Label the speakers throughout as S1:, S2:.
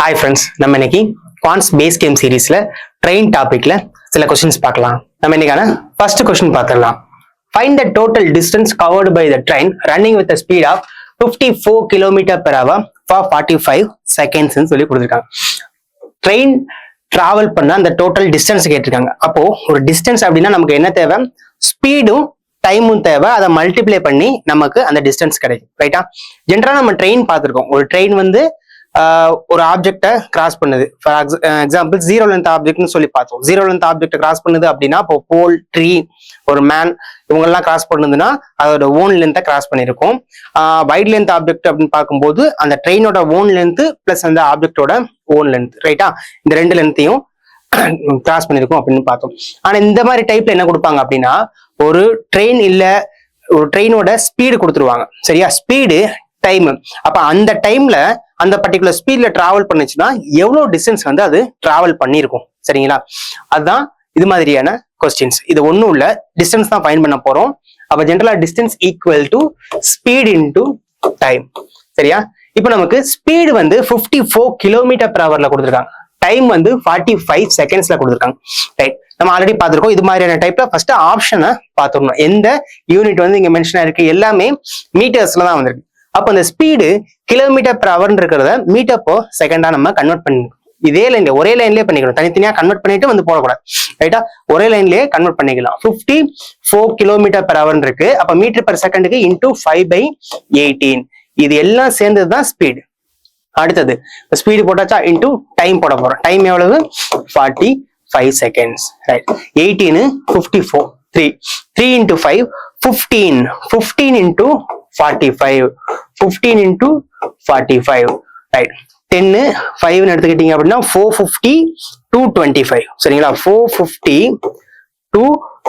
S1: Hi friends, நம்ம இன்னைக்கு quants base game சீரீஸ்ல ட்ரெயின் டாபிக்ல சில கொஸ்டின்ஸ் பார்க்கலாம். நம்ம இன்னைக்கான ஃபர்ஸ்ட் கொஸ்டின் பார்த்துடலாம். Find the total distance covered by the train running with speed of 54 km/h for 45 seconds சொல்லி கொடுத்துருக்காங்க. ட்ரெயின் டிராவல் பண்ண அந்த டோட்டல் டிஸ்டன்ஸ் கேட்டிருக்காங்க. அப்போ ஒரு டிஸ்டன்ஸ் அப்படின்னா நமக்கு என்ன தேவை? ஸ்பீடும் டைமும் தேவை. அதை மல்டிப்ளை பண்ணி நமக்கு அந்த டிஸ்டன்ஸ் கிடைக்கும். ரைட்டா? ஜென்ரலா நம்ம ட்ரெயின் பார்த்துருக்கோம். ஒரு ட்ரெயின் வந்து ஒரு ஆப்ஜெக்டை கிராஸ் பண்ணுது. ஃபார் எக்ஸாம்பிள் ஜீரோ லென்த் ஆப்ஜெக்ட்னு சொல்லி பார்த்தோம். ஜீரோ லென்த் ஆப்ஜெக்ட் கிராஸ் பண்ணுது அப்படின்னா இப்போ போல், ட்ரீ, ஒரு மேன் இவங்கெல்லாம் கிராஸ் பண்ணுதுன்னா அதோட ஓன் லென்த்தை கிராஸ் பண்ணியிருக்கும். வைட் லென்த் ஆப்ஜெக்ட் அப்படின்னு பார்க்கும்போது அந்த ட்ரெயினோட ஓன் லென்த் பிளஸ் அந்த ஆப்ஜெக்டோட ஓன் லென்த். ரைட்டா? இந்த ரெண்டு லென்த்தையும் கிராஸ் பண்ணிருக்கோம் அப்படின்னு பார்த்தோம். ஆனா இந்த மாதிரி டைப்ல என்ன கொடுப்பாங்க அப்படின்னா ஒரு ட்ரெயின் இல்ல ஒரு ட்ரெயினோட ஸ்பீடு கொடுத்துருவாங்க. சரியா? Speed, time. அப்ப அந்த டைம்ல அந்த பர்டிகுலர் ஸ்பீட்ல டிராவல் பண்ணுச்சுன்னா எவ்வளவு டிஸ்டன்ஸ் வந்து அது டிராவல் பண்ணிருக்கும். சரிங்களா? அதுதான் இது மாதிரியான கொஸ்டின்ஸ். இது ஒண்ணும் இல்ல, டிஸ்டன்ஸ் தான் ஃபைண்ட் பண்ண போறோம். அப்ப ஜென்ரலா distance equal to speed into time. சரியா? இப்ப நமக்கு ஸ்பீடு வந்து 54 km/h கொடுத்துருக்காங்க. டைம் வந்து 45 seconds கொடுத்துருக்காங்க. ரைட், நம்ம ஆல்ரெடி பார்த்திருக்கோம். இது மாதிரியான டைப்ல ஃபர்ஸ்ட் ஆப்ஷனை பார்த்துடணும். எந்த யூனிட் வந்து இங்க மென்ஷன் ஆயிருக்கு? எல்லாமே மீட்டர்ஸ்ல தான் வந்திருக்கு. அப்போ அந்த ஸ்பீடு km/h இருக்கிறத மீட்டர் பர் செகண்டா நம்ம கன்வெர்ட் பண்ணிக்கணும். இதே லைன்ல ஒரே லைன்லயே பண்ணிக்கணும். தனித்தனியா கன்வெர்ட் பண்ணிட்டு வந்து போடக்கூடாது. ரைட்டா? ஒரே லைன்லயே கன்வெர்ட் பண்ணிக்கலாம். 54 km/h இருக்கு. அப்ப மீட்டர் பர் செகண்டுக்கு இன்டூ 5/18. இது எல்லாம் சேர்ந்ததுதான் ஸ்பீடு. அடுத்தது ஸ்பீடு போட்டாச்சா, இன்டூ டைம் போட போறோம். டைம் எவ்வளவு? 45 seconds. Right? 18 54 3 3 into 5 15 15 into 45 15 into 45. Right? 10 5 எடுத்துக்கிட்டீங்க அப்படின்னா 450 to 25. சரிங்களா? 450 to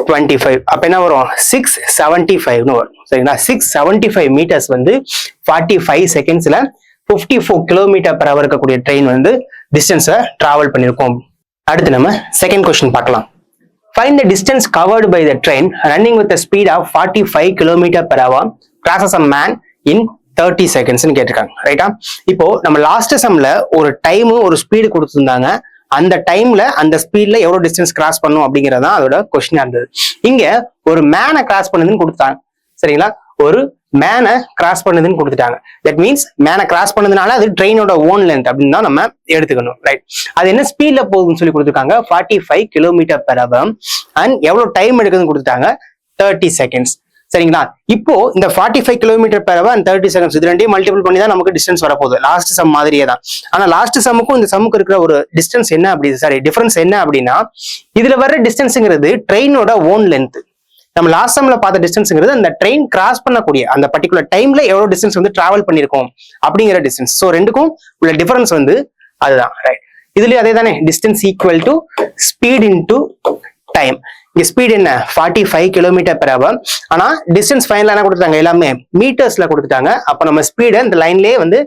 S1: 25. அப்ப என்ன வரும்? 675 வரும். சரிங்களா? 675 மீட்டர்ஸ் வந்து 45 செகண்ட்ஸ்ல 54 km/h இருக்கக்கூடிய ட்ரெயின் வந்து டிஸ்டன்ஸை டிராவல் பண்ணிருக்கோம். அடுத்து நம்ம செகண்ட் கொஸ்டின் பார்க்கலாம். Find the distance covered by the train running with a speed of 45 km/h crosses a man in 30 seconds கேட்டிருக்காங்க. ரைட்டா? இப்போ நம்ம லாஸ்ட் சம்ல ஒரு டைம் ஒரு ஸ்பீடு கொடுத்துருந்தாங்க. அந்த டைம்ல அந்த ஸ்பீட்ல எவ்வளவு டிஸ்டன்ஸ் கிராஸ் பண்ணும் அப்படிங்கறதான் அதோட கொஸ்டினா இருந்தது. இங்க ஒரு மேனை கிராஸ் பண்ணுதுன்னு கொடுத்தாங்க. சரிங்களா? ஒரு மேனை கிராஸ் பண்ணுதுன்னு கொடுத்துட்டாங்க. தட் மீன்ஸ் மேனை கிராஸ் பண்ணதுனால அது ட்ரெயினோட ஓன் லென்த் அப்படின்னு தான் நம்ம எடுத்துக்கணும். ரைட்? அது என்ன ஸ்பீட்ல போகுதுன்னு சொல்லி கொடுத்துருக்காங்க? 45 km/h. அண்ட் எவ்வளவு டைம் எடுக்குதுன்னு கொடுத்துட்டாங்க? 30 seconds. சரிங்களா? இப்போ இந்த 45 km/h and 30 seconds இது ரெண்டையும் மல்டிபிள் பண்ணி தான் நமக்கு டிஸ்டன்ஸ் வரப்போகுது. லாஸ்ட் சம் மாதிரியே தான். ஆனா லாஸ்ட் சம்முக்கும் இந்த சம்முக்கு இருக்கிற ஒரு டிஸ்டன்ஸ் என்ன அப்படி டிஃபரன்ஸ் என்ன அப்படின்னா இதுல வர்ற டிஸ்டன்ஸ்ங்கிறது ட்ரெயினோட ஓன் லென்த். நம்ம லாஸ்ட் சம்ல பார்த்த டிஸ்டன்ஸ்ங்கிறது அந்த ட்ரெயின் கிராஸ் பண்ணக்கூடிய அந்த பர்டிகுலர் டைம்ல எவ்வளவு டிஸ்டன்ஸ் வந்து டிராவல் பண்ணிருக்கோம் அப்படிங்கிற டிஸ்டன்ஸ். ஸோ ரெண்டுக்கும் உள்ள டிஃபரன்ஸ் வந்து அதுதான். ரைட்? இதுலயும் அதே தானே, distance equal to speed into time. இங்க ஸ்பீட் என்ன? 45 km/h. ஆனா டிஸ்டன்ஸ் ஃபைனலா என்ன கொடுத்துட்டாங்க? எல்லாமே மீட்டர்ஸ்ல கொடுத்துட்டாங்க. அப்ப நம்ம ஸ்பீடை இந்த லைன்லயே வந்து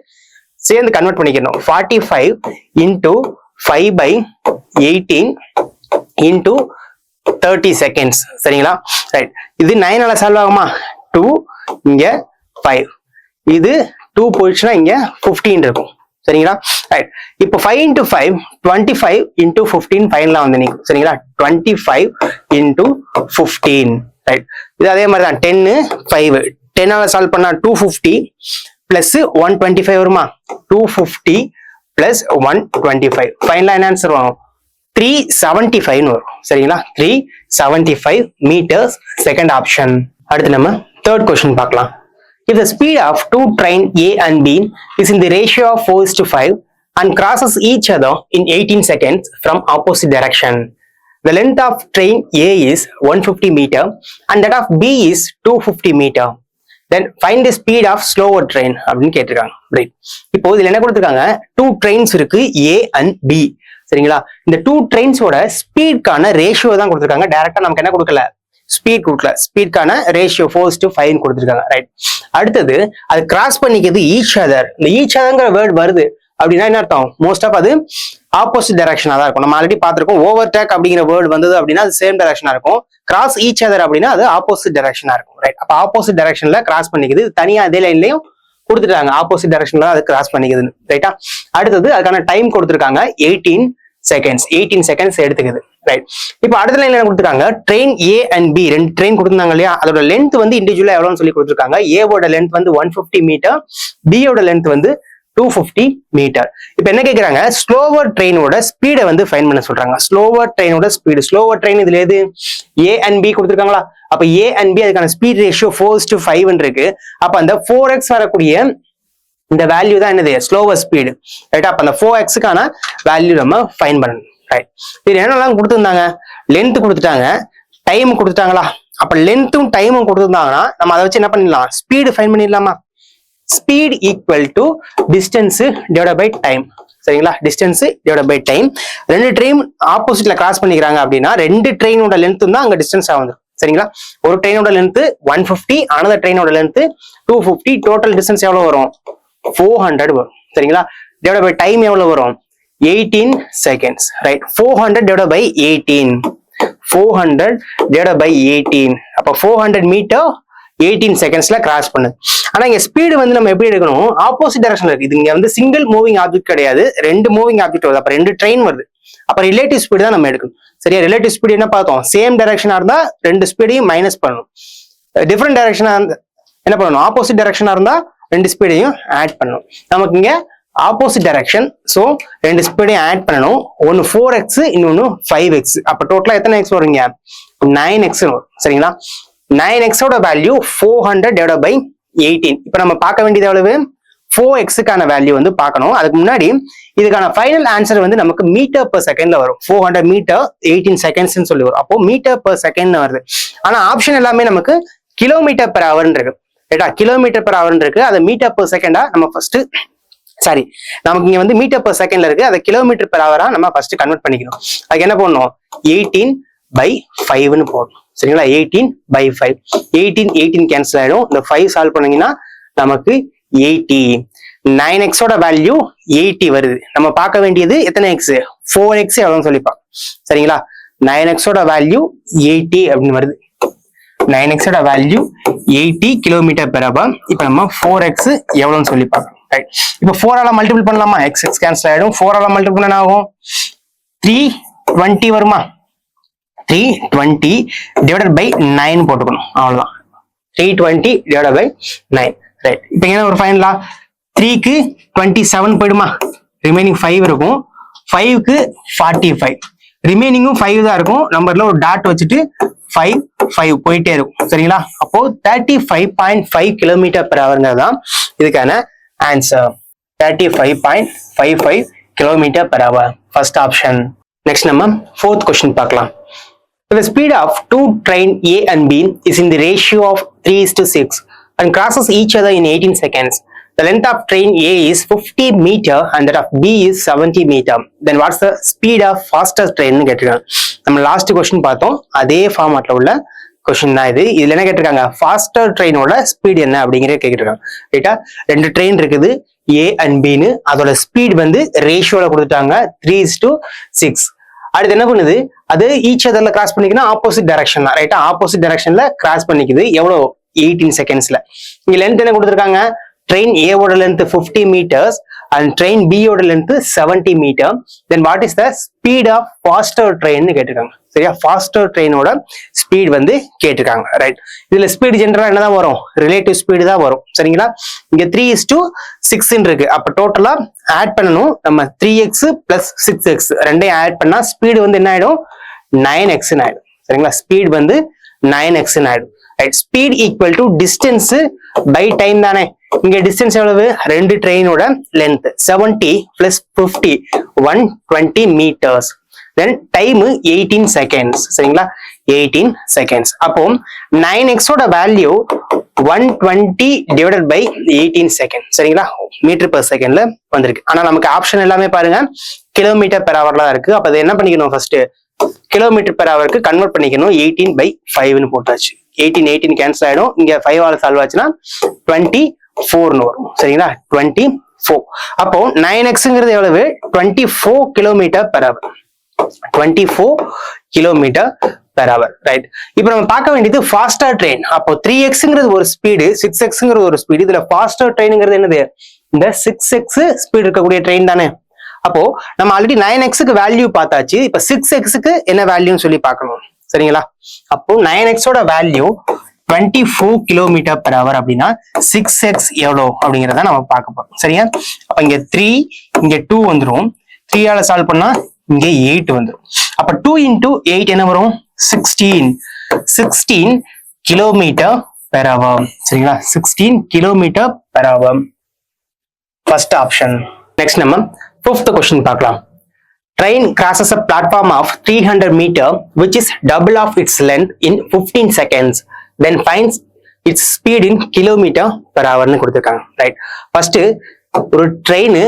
S1: சேர்ந்து கன்வெர்ட் பண்ணிக்கணும். 45 into 5/18 into 30 seconds. சரிங்களா? ரைட். இது 9 சால்வ் ஆகுமா? 2 இங்க 5. இது 2 போயிடுச்சுன்னா இங்க 15 இருக்கும். சரிங்களா? ரைட். இப்போ 5 into 5 25 into 15 ஃபைனலா வந்து நிற்கும். சரிங்களா? 25 into 15. ரைட். இது அதே மாதிரி தான். 10 5 10 சால்வ் பண்ணா 250 பிளஸ் 125 வருமா? 250 பிளஸ் 125 ஃபைனலா என்ன ஆன்சர் வரும்? 375 வரும். சரிங்களா? 375 meters. Second option. அடுத்து நம்ம தேர்ட் கொஸ்டின் பார்க்கலாம். If the speed of two train A and B is in the ratio of 4:5 and crosses each other in 18 seconds from opposite direction, the length of train A is 150 meter and that of B is 250 meter. Then find the speed of slower train அப்படின்னு கேட்டிருக்காங்க. Right? இப்போ இதுல என்ன கொடுத்துருக்காங்க? 2 trains இருக்கு, A and B. சரிங்களா? இந்த 2 ட்ரெயின்ஸோட ஸ்பீட்கான ratio தான் கொடுத்துருக்காங்க. டைரக்டா நமக்கு என்ன கொடுக்கல? ஸ்பீட் கொடுக்கல. ஸ்பீட்கான ரேஷியோ 4:5 கொடுத்துருக்காங்க. ரைட்? அடுத்தது அது கிராஸ் பண்ணிக்கிறது ஈச் அதர். இந்த ஈச் அதர்ங்கிற வேர்ட் வருது அப்படின்னா என்ன அர்த்தம்? மோஸ்ட் ஆஃப் அது ஆப்போசிட் டைரக்ஷனா தான் இருக்கும். நம்ம ஆல்ரெடி பார்த்திருக்கோம். ஓவர் டேக் அப்படிங்கிற வேர்டு வந்தது அப்படின்னா அது சேம் டைரக்ஷனா இருக்கும். கிராஸ் ஈச் அதர் அப்படின்னா அது ஆப்போசிட் டைரக்ஷனா இருக்கும். ரைட்? அப்ப ஆப்போசிட் டைரக்ஷன்ல கிராஸ் பண்ணிக்குது. தனியா அதே லைன்லயும் கொடுத்துட்டாங்க ஆப்போசிட் டைரக்ஷன்ல அது கிராஸ் பண்ணிக்குதுன்னு, ரைட்டா? அடுத்தது அதுக்கான டைம் கொடுத்துருக்காங்க 18 செகண்ட்ஸ். 18 செகண்ட்ஸ் எடுத்துக்குது, ரைட்? இப்போ அடுத்த லைன்ல கொடுத்துருக்காங்க ட்ரெயின் ஏ அண்ட் பி, ரெண்டு ட்ரெயின் கொடுத்துருந்தாங்க இல்லையா? அதோட லென்த் வந்து இண்டிவிஜுவலா எவ்வளவுன்னு சொல்லி கொடுத்துருக்காங்க. ஏவோட லென்த் வந்து 150 மீட்டர், பியோட லென்த் வந்து 250 மீட்டர். இப்போ என்ன கேட்கறாங்க, ஸ்லோவர் ட்ரெயினோட ஸ்பீடை வந்து ஃபைண்ட் பண்ண சொல்றாங்க. ஸ்லோவர் ட்ரெயினோட ஸ்பீடு, ஸ்லோவர் ட்ரெயின் இதுல எது? ஏ அண்ட் பி கொடுத்துருக்காங்களா? அப்ப ஏ அண்ட் பி அதுக்கான ஸ்பீட் ரேஷியோ 4:5 இருக்கு. அப்ப அந்த 4x வரக்கூடிய இந்த வேல்யூ தான் என்னது? ஸ்லோவர் ஸ்பீடு, ரைட்டா? அப்ப அந்த 4xக்கான வேல்யூ நம்ம ஃபைண்ட் பண்ணணும், ரைட்? இது என்னெல்லாம் கொடுத்துருந்தாங்க? லென்த் கொடுத்துட்டாங்க, டைம் கொடுத்துட்டாங்களா? அப்ப லென்த்தும் டைமும் கொடுத்துருந்தாங்கன்னா நம்ம அதை வச்சு என்ன பண்ணிடலாம்? ஸ்பீடு ஃபைண்ட் பண்ணிடலாமா? Speed equal to distance divide by time, சரிங்களா? Distance divide by time. ரெண்டு ட்ரெயின் ஆப்போசிட்ல கிராஸ் பண்ணிக்கிறாங்க அப்படின்னா ரெண்டு ட்ரெயினோட லென்த் தான் அங்க டிஸ்டன்ஸ் ஆகுது, சரிங்களா? ஒரு ட்ரெயினோட லென்த் 150, அனதர் ட்ரெயினோட லென்த் 250. டோட்டல் டிஸ்டன்ஸ் எவ்வளவு வரும்? 400 வரும், சரிங்களா? டிவைட் பை டைம் எவ்வளவு வரும்? 18 seconds, right? 400 divide by 18, 400 divide by 18. அப்ப 400 மீட்டர் 18 செகண்ட்ஸ்ல கிராஸ் பண்ணுது. ஆனா இங்க ஸ்பீடு வந்து நம்ம எப்படி எடுக்கணும்? ஆப்போசிட் டைரக்ஷன்ல இருக்கு. இது இங்க வந்து சிங்கிள் மூவிங் ஆப்ஜெக்ட் கிடையாது, ரெண்டு மூவிங் ஆப்ஜெக்ட் வருது. அப்ப ரெண்டு ட்ரெயின் வருது. அப்ப ரிலேட்டிவ் ஸ்பீடு தான் நம்ம எடுக்கணும், சரியா? ரிலேட்டிவ் ஸ்பீடு என்ன பார்த்தோம்? சேம் டைரக்ஷனா இருந்தா ரெண்டு ஸ்பீடையும் மைனஸ் பண்ணணும். டிஃபரெண்ட் டைரக்ஷனா இருந்தா என்ன பண்ணணும்? ஆப்போசிட் டைரக்ஷனா இருந்தா ரெண்டு ஸ்பீடையும் ஆட் பண்ணணும். நமக்கு இங்க ஆப்போசிட் டைரக்ஷன், சோ ரெண்டு ஸ்பீடையும் ஆட் பண்ணணும். ஒன்னு 4x, இன்னொன்னு 5x. அப்ப டோட்டலா எத்தனை எக்ஸ் வருங்க? 9x வரும், சரிங்களா? 9x ஓட வேல்யூ 400 டிவைட் பை 18. இப்ப நம்ம பார்க்க வேண்டியது எவ்வளவு? 4xக்கான வேல்யூ வந்து பார்க்கணும். அதுக்கு முன்னாடி இதுக்கான ஃபைனல் ஆன்சர் வந்து நமக்கு மீட்டர் பெர் செகண்ட்ல வரும். 400 மீட்டர் 18 செகண்ட்ஸ் சொல்லி வரும். அப்போ மீட்டர் பெர் செகண்ட் வருது. ஆனா ஆப்ஷன் எல்லாமே நமக்கு கிலோமீட்டர் பெர் ஹவர்னு இருக்கு, ரைட்டா? கிலோமீட்டர் பெர் ஹவர்னு இருக்கு. அதை மீட்டர் பெர் செகண்டா நம்ம ஃபர்ஸ்ட், சாரி, நமக்கு இங்க வந்து மீட்டர் பெர் செகண்ட்ல இருக்கு. அதை கிலோமீட்டர் பெர் ஹவரா நம்ம ஃபர்ஸ்ட் கன்வெர்ட் பண்ணிக்கணும். அதுக்கு என்ன பண்ணணும்? 18/5ன்னு போடணும், சரிங்களா? 18/5. 18 கேன்சல் ஆயிடும். இந்த 5 சால்வ் பண்ணீங்கன்னா நமக்கு 80. 9x ஓட வேல்யூ 80 வருது. நம்ம பார்க்க வேண்டியது எத்தனை எக்ஸ்? 4x எவ்வளவுன்னு சொல்லிப்பா, சரிங்களா? 9x ஓட வேல்யூ 80 அப்படின்னு வருது. 9x ஓட வேல்யூ 80 கிலோமீட்டர் பெர் ஹவர். இப்ப நம்ம 4x எவ்வளவுன்னு சொல்லி பார்க்கணும், ரைட்? இப்ப 4ஆல மல்டிபிள் பண்ணலாமா? x கேன்சல் ஆயிடும். 4ஆல மல்டிபிள் பண்ண என்ன ஆகும்? 320 வருமா? 320 டிவைடட் பை 9 போட்டுக்கணும், அவ்வளவுதான். 320 டிவைடட் பை 9, ரைட்? இப்ப என்ன ஒரு ஃபைனலா 3க்கு 27 போயிடுமா? ரிமைனிங் 5 இருக்கும். 5க்கு 45, ரிமைனிங்கும் 5 தான் இருக்கும். நம்பர்ல ஒரு டாட் வச்சுட்டு 5 போயிட்டே இருக்கும், சரிங்களா? அப்போ 35.5 கிலோமீட்டர் பெர் ஹவர்ங்கிறது தான் இதுக்கான answer. 35.55 kilometre per hour, first option. Next நம்ம ஃபோர்த் கொஸ்டின் பார்க்கலாம். The speed of two train A and B is in the ratio of 3:6 and crosses each other in 18 seconds. The length of train A is 50 meter and that of B is 70 meter. Then what's the speed of fastest train? நம்ம last question பார்த்தோம், அதே ஃபார்மேட்ல உள்ள question தான் இது. இதுல என்ன கேட்டிருக்காங்க? Pastor ட்ரெயினோட speed என்ன அப்படிங்கறத கேட்டிருக்காங்க, ரைட்டா? ரெண்டு ட்ரெயின் இருக்குது A and B ன்னு. அதோட ஸ்பீட் வந்து ரேஷியோல கொடுத்துட்டாங்க 3:6. அடுத்து என்ன பண்ணுது? அது ஈச் அதர்ல கிராஸ் பண்ணிக்கணும், ஆப்போசிட் டைரக்ஷன் தான், ரைட்டா? ஆப்போசிட் டைரக்ஷன்ல கிராஸ் பண்ணிக்குது. எவ்வளவு? 18 செகண்ட்ஸ்ல. இங்க லென்த் என்ன கொடுத்துருக்காங்க? ட்ரெயின் ஏவோட லென்த் 50 meters and ட்ரெயின் பியோட length 70 meter. Then what is the speed of faster train கேட்டிருக்காங்க, சரியா? ஃபாஸ்டர் ட்ரெயினோட ஸ்பீட் வந்து கேட்டிருக்காங்க, ரைட்? இதுல ஸ்பீட் ஜெனரலா என்னதான் வரும்? ரிலேட்டிவ் ஸ்பீடு தான் வரும், சரிங்களா? இங்க 3:6 இருக்கு. அப்ப டோட்டலா ஆட் பண்ணணும் நம்ம. 3x plus 6x ரெண்டையும் ஆட் பண்ணா ஸ்பீடு வந்து என்ன ஆயிடும்? 9x ஆயிடும், சரிங்களா? ஸ்பீட் வந்து 9x ஆயிடும், right? Speed equal to distance by time தானே. இங்க டிஸ்டன்ஸ் எவ்வளவு? ரெண்டு ட்ரெயினோட length 70 plus 50 120 meters. Then time 18 seconds, சரிங்களா? 18 செகண்ட்ஸ். அப்போ 9x ஓட வேல்யூ 120 டிவைடட் பை 18 செகண்ட், சரிங்களா? மீட்டர் பெர் செகண்ட்ல வந்திருக்கு. ஆனா நமக்கு ஆப்ஷன் எல்லாமே பாருங்க கிலோமீட்டர் பெர் ஹவர்ல தான் இருக்கு. அப்ப அதை என்ன பண்ணிக்கணும்? ஃபர்ஸ்ட் கிலோமீட்டர் பெர் ஹவருக்கு கன்வெர்ட் பண்ணிக்கணும். 18/5ன்னு போட்டாச்சு. 18 கேன்சல் ஆயிடும். இங்க 5 ஆல் சால்வ் ஆச்சுன்னா 24ன்னு வரும், சரிங்களா? 24. அப்போ 9xங்கிறது எவ்வளவு? 24 kilometre per hour. 24 kilometer per hour, right? இப்போ நம்ம பார்க்க வேண்டியது ஃபாஸ்டர் ட்ரெயின். அப்போ 3x ஒரு ஸ்பீடு, 6x ஒரு ஸ்பீடு. இதுல ஃபாஸ்டர் ட்ரெயின்ங்கிறது என்னது? இந்த 6x ஸ்பீடு இருக்கக்கூடிய ட்ரெயின் தானே. அப்போ நம்ம ஆல்ரெடி 9x வேல்யூ பார்த்தாச்சு. இப்ப 6x என்ன வேல்யூன்னு சொல்லி பார்க்கணும், சரிங்களா? அப்போ 9x value 24 kilometer per hour அப்படின்னா 6x எவ்வளோ அப்படிங்கிறத நம்ம பார்க்க போறோம், சரியா? அப்ப இங்க 3, இங்க 2 வந்துடும். 3 ஆல சால்வ் பண்ணா இங்க 8 வந்துடும். அப்ப 2 into 8 என்ன வரும்? 16 kilometer per hour, சரிங்களா? 16 kilometer per hour, first option. Next நம்ம 5th question பார்க்கலாம். Train crosses a platform of 300 meter which is double of its length in 15 seconds. Then finds its speed in kilometer per hour னு கொடுத்திருக்காங்க, right? First ஒரு train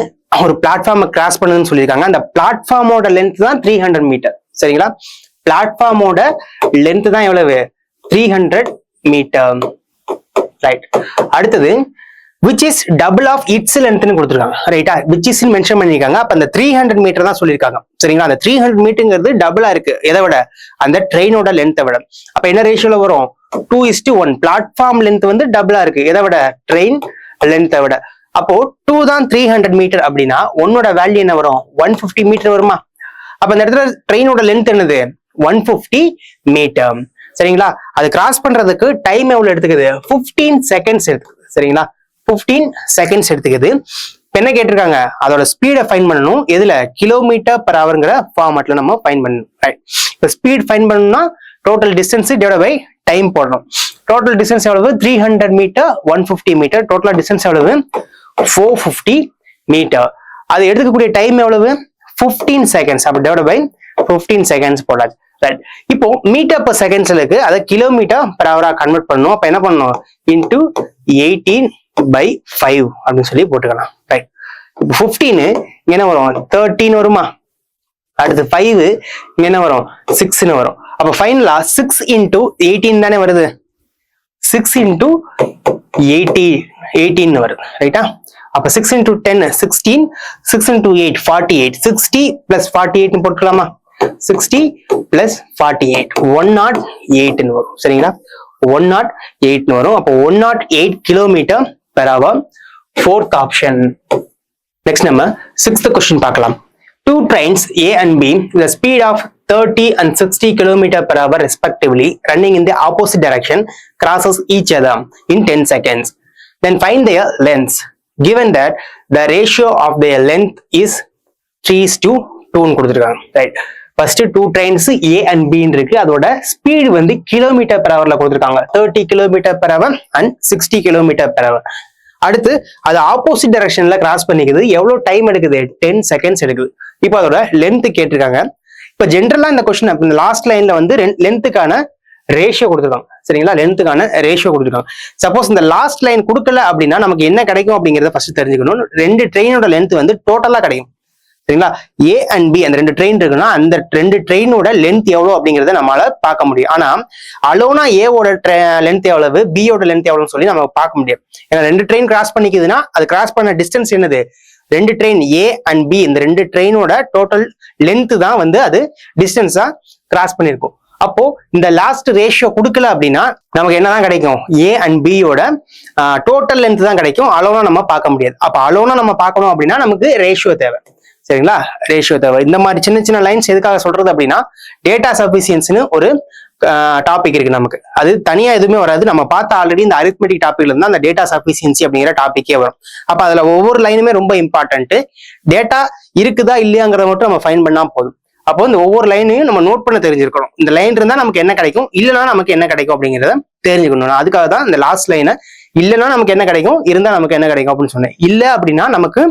S1: ஒரு பிளாட்ஃபார்மை cross பண்ணுன்னு சொல்லியிருக்காங்க. அந்த பிளாட்ஃபார்மோட length தான் 300 மீட்டர், சரிங்களா? பிளாட்ஃபார்மோட லென்த் தான் எவ்வளவு? 300 மீட்டர், ரைட்? அடுத்தது which is double of its length னு கொடுத்திருக்காங்க, ரைட்டா? which is மென்ஷன் பண்ணிருக்காங்க. அப்ப அந்த 300 மீட்டர் தான் சொல்லியிருக்காங்க, சரிங்களா? அந்த 300 மீட்டர்ங்கிறது டபுளா இருக்கு. எதை விட? அந்த ட்ரெயினோட லென்த்தை விட. அப்ப என்ன ரேஷியோல வரும்? 2:1. பிளாட்ஃபார்ம் லென்த் வந்து டபுளா இருக்கு. எதை விட? ட்ரெயின் லென்த்தை விட. அப்போ 2 தான் 300 மீட்டர் அப்படின்னா 1ஓட வேல்யூ என்ன வரும்? 150 மீட்டர் வருமா? அப்ப இந்த இடத்துல ட்ரெயினோட லென்த் என்னது? 150 மீட்டர், சரிங்களா? அது கிராஸ் பண்றதுக்கு டைம் எவ்வளவு எடுத்துக்குது? 15 செகண்ட்ஸ் எடுத்துக்குது, சரிங்களா? 15 செகண்ட்ஸ் எடுத்துக்குது. என்ன கேட்டிருக்காங்க? அதோட ஸ்பீடை ஃபைன் பண்ணணும். எதுல? கிலோமீட்டர் பர் ஹவர்ங்கிற ஃபார்மட்ல நம்ம ஃபைன் பண்ணணும், ரைட்? இப்போ ஸ்பீட் ஃபைன் பண்ணணும்னா total distance divide by time போடணும். டோட்டல் டிஸ்டன்ஸ் எவ்வளவு? 300 மீட்டர், 150 மீட்டர். டோட்டல் டிஸ்டன்ஸ் எவ்வளவு? 450 மீட்டர். அது எடுக்கக்கூடிய டைம் எவ்வளவு? 15 செகண்ட்ஸ். அப்ப டிவைட் பை 15 செகண்ட்ஸ் போடாது, ரைட்? இப்போ மீட்டர் பர் செகண்ட்ஸ்ல இருக்கு, அதை கிலோமீட்டர் பர் ஹவரா கன்வெர்ட் பண்ணணும். அப்ப என்ன பண்ணணும்? இன்டூ 18/5 அப்படின்னு சொல்லி போட்டுக்கலாம், ரைட்? இப்போ 15 என்ன வரும்? 13 வருமா? அடுத்து 5 என்ன வரும்? 6ன்னு வரும். அப்ப ஃபைனலா 6 into 18 தானே வருது. 6 into 18 வருது, ரைட்டா? அப்ப 6 into 10 16, 6 into 8 48, 60 plus 48 போட்டுக்கலாமா? 60 plus 48 108 வரும், சரிங்களா? 108 வரும். அப்போ 108 kilometre per hour, 4th option. Next நம்ம 6th question பார்க்கலாம். Two trains A and B with a speed of 30 and 60 kilometer per hour respectively running in the opposite direction crosses each other in 10 seconds. Then find their lengths given that the ratio of their length is 3:2 னு கொடுத்திருக்காங்க, right? First 2 trains A and B இருக்கு. அதோட speed வந்து kilometre per hourல கொடுத்திருக்காங்க. 30 kilometer per hour and 60 kilometer per hour. அடுத்து அது opposite டைரக்ஷன்ல cross பண்ணிக்குது. எவ்வளவு டைம் எடுக்குது? 10 செகண்ட்ஸ் எடுக்குது. இப்போ அதோட லென்த் கேட்டிருக்காங்க. இப்போ ஜென்ரலா இந்த கொஸ்டின் இந்த லாஸ்ட் லைன்ல வந்து லென்த்துக்கான ரேஷியோ கொடுத்துருக்காங்க, சரிங்களா? லென்த்துக்கான ரேஷியோ கொடுத்துருக்காங்க. சப்போஸ் இந்த லாஸ்ட் லைன் கொடுக்கல அப்படின்னா நமக்கு என்ன கிடைக்கும் அப்படிங்கறத ஃபர்ஸ்ட் தெரிஞ்சுக்கணும். 2 ட்ரெயினோட லென்த் வந்து டோட்டலா கிடைக்கும், சரிங்களா? A and B அந்த 2 ட்ரெயின் இருக்குன்னா அந்த 2 ட்ரெயினோட லென்த் எவ்வளவு அப்படிங்கறத நம்மளால பார்க்க முடியும். ஆனா அலோனா ஏவோட லென்த் எவ்வளவு, பியோட லென்த் எவ்வளவுன்னு சொல்லி நம்ம பார்க்க முடியும். ஏன்னா 2 ட்ரெயின் கிராஸ் பண்ணிக்குதுன்னா அது கிராஸ் பண்ண டிஸ்டன்ஸ் என்னது? 2 ட்ரெயின் A and B இந்த 2 ட்ரெயினோட டோட்டல் லென்த் தான் வந்து அது டிஸ்டன்ஸா கிராஸ் பண்ணிருக்கும். அப்போ இந்த லாஸ்ட் ரேஷியோ கொடுக்கல அப்படின்னா நமக்கு என்னதான் கிடைக்கும்? A and B யோட டோட்டல் லென்த் தான் கிடைக்கும். அலோனா நம்ம பார்க்க முடியாது. அப்ப அலோனா நம்ம பார்க்கணும் அப்படின்னா நமக்கு ரேஷியோ தேவை, சரிங்களா? ரேஷியோ தேவை. இந்த மாதிரி சின்ன சின்ன லைன்ஸ் எதுக்காக சொல்றது அப்படின்னா டேட்டா சஃபிஷியன்சின்னு ஒரு டாபிக் இருக்கு நமக்கு. அது தனியா எதுவுமே வராது. நம்ம பார்த்த ஆல்ரெடி இந்த அரித்மெட்டிக் டாபிக்ல இருந்தா அந்த டேட்டா சஃபிஷியன்சி அப்படிங்கிற டாபிக்கே வரும். அப்ப அதுல ஒவ்வொரு லைனுமே ரொம்ப இம்பார்ட்டன்ட். டேட்டா இருக்குதா இல்லையாங்கிறத மட்டும் நம்ம ஃபைன் பண்ணா போதும். அப்போ இந்த ஒவ்வொரு லைனையும் நம்ம நோட் பண்ண தெரிஞ்சிருக்கணும். இந்த லைன் இருந்தா நமக்கு என்ன கிடைக்கும், இல்லைன்னா நமக்கு என்ன கிடைக்கும் அப்படிங்கிறத தெரிஞ்சுக்கணும். அதுக்காக தான் இந்த லாஸ்ட் லைனை இல்லைன்னா நமக்கு என்ன கிடைக்கும், இருந்தா நமக்கு என்ன கிடைக்கும் அப்படின்னு சொன்னேன். இல்ல அப்படின்னா நமக்கு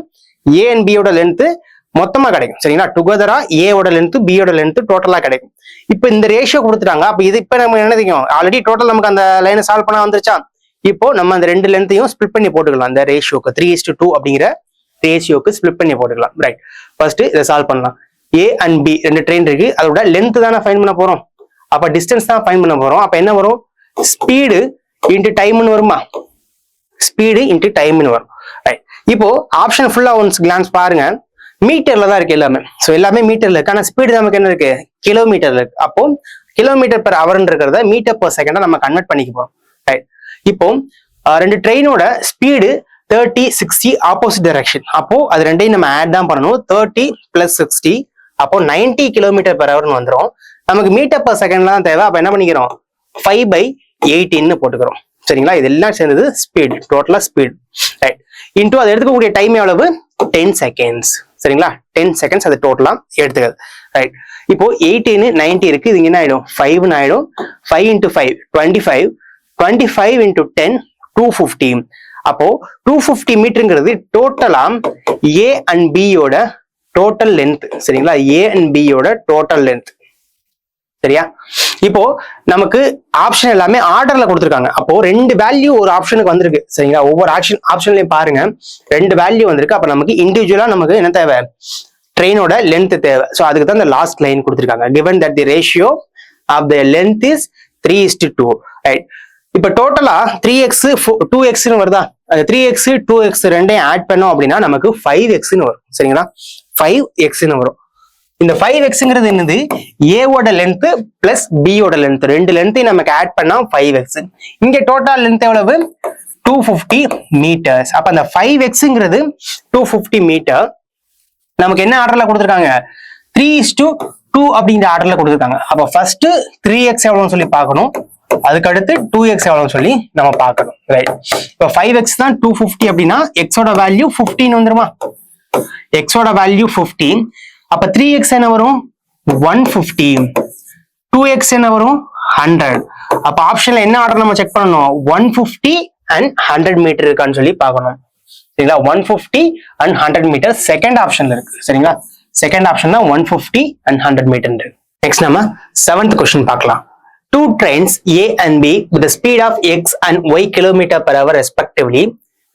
S1: A and B யோட லென்த் மொத்தமா கிடைக்கும், சரிங்களா? டுகெதரா ஏவோட லென்த் பியோட லென்த் டோட்டலா கிடைக்கும். இப்போ இந்த ரேஷியோ கொடுத்துட்டாங்க. அப்ப இது இப்ப நம்ம என்ன தெரியும்? ஆல்ரெடி டோட்டல் நமக்கு அந்த லைனை சால்வ் பண்ண வந்துருச்சா? இப்போ நம்ம அந்த 2 லென்த்தையும் ஸ்பிளிட் பண்ணி போட்டுக்கலாம். அந்த ரேஷியோக்கு 3:2 அப்படிங்கிற ரேஷியோக்கு ஸ்பிளிட் பண்ணி போட்டுக்கலாம், ரைட்? ஃபர்ஸ்ட் இதை சால்வ் பண்ணலாம். A and B 2 ட்ரெயின் இருக்கு. அதோட லென்த் தானே ஃபைன் பண்ண போறோம். அப்ப டிஸ்டன்ஸ் தான் ஃபைன் பண்ண போறோம். அப்ப என்ன வரும்? ஸ்பீடு இன்டு டைம்னு வருமா? ஸ்பீடு இன்டு டைம்னு வரும், ரைட்? இப்போ ஆப்ஷன் ஃபுல்லா ஒன்ஸ் கிளான்ஸ் பாருங்க. மீட்டர்ல தான் இருக்கு எல்லாமே. ஸோ எல்லாமே மீட்டர்ல இருக்கு. ஆனா ஸ்பீடு நமக்கு என்ன இருக்கு, கிலோமீட்டர்ல இருக்கு. அப்போ கிலோமீட்டர் பெர் ஹவர்ன்னு இருக்கிறத மீட்டர் பெர் செகண்டா நம்ம கன்வெர்ட் பண்ணிக்குவோம். ரைட். இப்போ ரெண்டு ட்ரெயினோட ஸ்பீடு 30, 60 ஆப்போசிட் டைரக்ஷன். அப்போ அது ரெண்டையும் நம்ம ஆட் தான் பண்ணணும். 30 + 60 அப்போ 90 கிலோமீட்டர் பெர் ஹவர்னு வந்துடும். நமக்கு மீட்டர் பெர் செகண்ட்ல தான் தேவை. அப்ப என்ன பண்ணிக்கிறோம், 5/18 போட்டுக்கிறோம். சரிங்களா, இதெல்லாம் சேர்ந்தது ஸ்பீட், டோட்டலா ஸ்பீட். ரைட். இன்டூ அதை எடுத்துக்கக்கூடிய டைம் எவ்வளவு, 10 செகண்ட்ஸ். சரிங்களா, 10 செகண்ட்ஸ் அது டோட்டலா எடுத்துக்கிறது. ரைட். இப்போ 18, 90 இருக்கு. இது என்ன ஆயிடும், 5 ஆயிடும். 5 × 5 25. 25 × 10 250. அப்போ 250 மீட்டருங்கிறது டோட்டலா ஏ அண்ட் பி யோட டோட்டல் லென்த். சரிங்களா, ஏ அண்ட் பி யோட டோட்டல் லென்த். சரியா, இப்போ நமக்கு ஆப்ஷன் எல்லாமே ஆர்டர்ல கொடுத்துருக்காங்க. அப்போ 2 வேல்யூ ஒரு ஆப்ஷனுக்கு வந்திருக்கு. சரிங்களா, ஒவ்வொரு ஆப்ஷன்லயும் பாருங்க 2 வேல்யூ வந்திருக்கு. அப்ப நமக்கு இண்டிவிஜுவலா நமக்கு என்ன தேவை, ட்ரெயினோட லென்த் தேவை. ஸோ அதுக்கு தான் இந்த லாஸ்ட் லைன் கொடுத்துருக்காங்க. given that the ratio of the length is 3:2. Right. இப்ப டோட்டலா 3x 2x வருதா, அது 3x 2x ரெண்டையும் ஆட் பண்ணோம் அப்படின்னா நமக்கு 5x வரும். சரிங்களா, 5x வரும். இந்த 5xங்கிறது என்னது, ஏவோட லென்த் பிளஸ் பியோட லென்த், ரெண்டு லென்த்தையும் நமக்கு ஆட் பண்ணா 5x. இங்க டோட்டல் லென்த் எவ்வளவு, 250 மீட்டர்ஸ். அப்ப அந்த 5xங்கிறது 250 மீட்டர். நமக்கு என்ன ஆர்டர்ல கொடுத்துருக்காங்க, 3:2 அப்படிங்கிற ஆர்டர்ல கொடுத்துருக்காங்க. அப்ப ஃபர்ஸ்ட் 3x எவ்வளவுன்னு சொல்லி பார்க்கணும், அதுக்கு அடுத்து 2x எவ்வளவுன்னு சொல்லி நம்ம பார்க்கணும். ரைட். இப்ப 5x தான் 250 அப்படின்னா எக்ஸோட வேல்யூ 15 வந்துருமா, எக்ஸோட வேல்யூ 15. அப்ப 3x என்ன வரும், 150. 2x என்ன வரும், 100. அப்ப ஆப்ஷன்ல என்ன ஆர்டர் நம்ம செக் பண்ணணும், 150 and 100 மீட்டர் இருக்கான்னு சொல்லி பார்க்கணும். சரிங்களா, 150 and 100 மீட்டர் செகண்ட் ஆப்ஷன்ல இருக்கு. சரிங்களா, செகண்ட் ஆப்ஷன் தான் 150 and 100 மீட்டர். நெக்ஸ்ட் நம்ம 7th கொஸ்டின் பார்க்கலாம். Two trains A and B with the speed of x and y km/h respectively